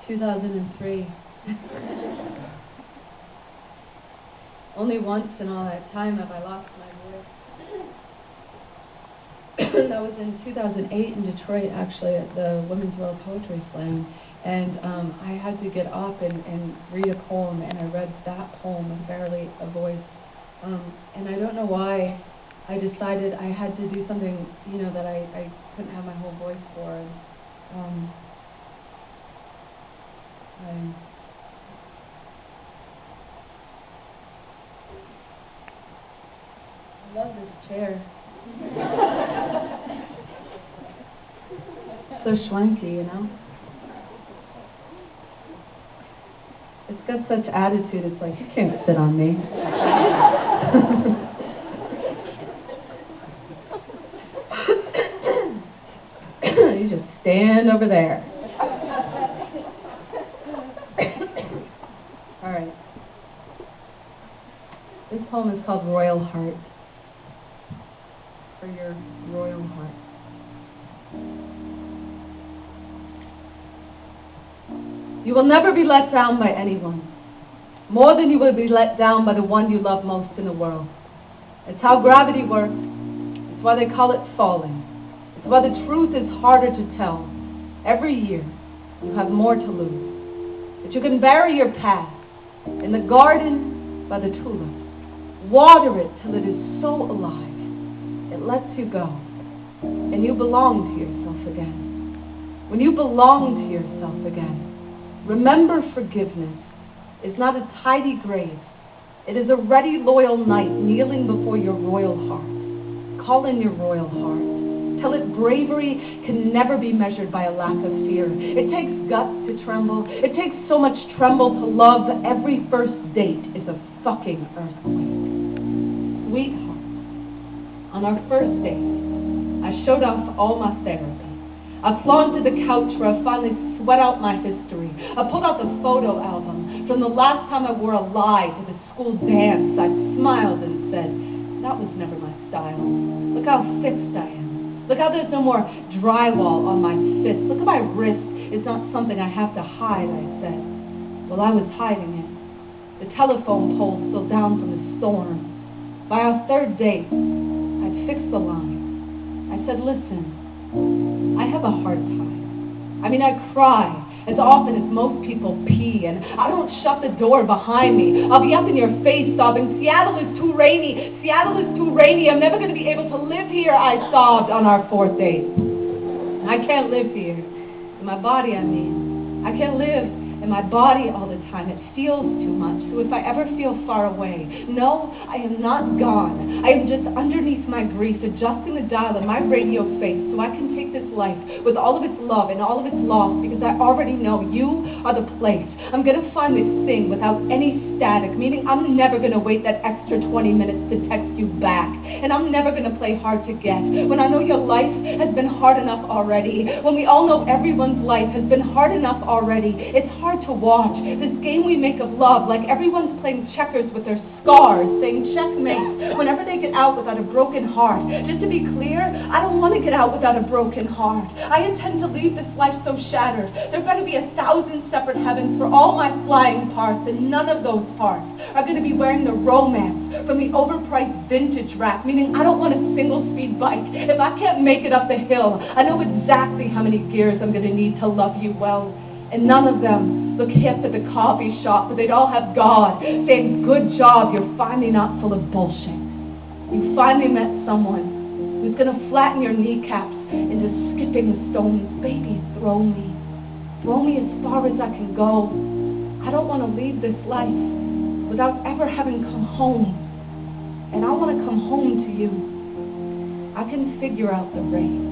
2003. Only once in all that time have I lost my voice. That was in 2008 in Detroit, actually, at the Women's World Poetry Slam. And I had to get up and read a poem, and I read that poem with barely a voice. And I don't know why I decided I had to do something, that I couldn't have my whole voice for. And, I love this chair. So schwanky, It's got such attitude, it's like, you can't sit on me. You just stand over there. All right. This poem is called Royal Heart. For your royal heart. You will never be let down by anyone, more than you will be let down by the one you love most in the world. It's how gravity works. It's why they call it falling. It's why the truth is harder to tell. Every year, you have more to lose. But you can bury your past in the garden by the tulips. Water it till it is so alive. It lets you go, and you belong to yourself again. When you belong to yourself again, remember forgiveness is not a tidy grave. It is a ready, loyal knight kneeling before your royal heart. Call in your royal heart. Tell it bravery can never be measured by a lack of fear. It takes guts to tremble. It takes so much tremble to love. Every first date is a fucking earthquake. Sweetheart. On our first date, I showed off all my therapy. I flaunted the couch where I finally sweat out my history. I pulled out the photo album from the last time I wore a lie to the school dance. I smiled and said, that was never my style. Look how fixed I am. Look how there's no more drywall on my fist. Look at my wrist. It's not something I have to hide, I said. Well, I was hiding it. The telephone pole still down from the storm. By our third date, I'd fixed the line. I said, listen, I have a hard time. I mean, I cry as often as most people pee, and I don't shut the door behind me. I'll be up in your face sobbing, Seattle is too rainy, Seattle is too rainy, I'm never going to be able to live here, I sobbed on our fourth date. I can't live here. In my body, I mean. I can't live in my body all the time. It feels too much. So if I ever feel far away, no, I am not gone. I am just underneath my grief, adjusting the dial in my radio face so I can take this life with all of its love and all of its loss, because I already know you are the place. I'm going to find this thing without any static, meaning I'm never going to wait that extra 20 minutes to text you back. And I'm never going to play hard to get when I know your life has been hard enough already. When we all know everyone's life has been hard enough already. It's hard to watch this game we make of love, like everyone's playing checkers with their scars, saying checkmate whenever they get out without a broken heart. Just to be clear, I don't want to get out without a broken heart. I intend to leave this life so shattered. There's going to be 1,000 separate heavens for all my flying parts, and none of those parts are going to be wearing the romance from the overpriced vintage rack, meaning I don't want a single-speed bike. If I can't make it up the hill, I know exactly how many gears I'm going to need to love you well. And none of them look hip at the coffee shop, but they'd all have God saying, good job, you're finally not full of bullshit. You finally met someone who's going to flatten your kneecaps into skipping stones. Baby, throw me. Throw me as far as I can go. I don't want to leave this life without ever having come home. And I want to come home to you. I can figure out the rain.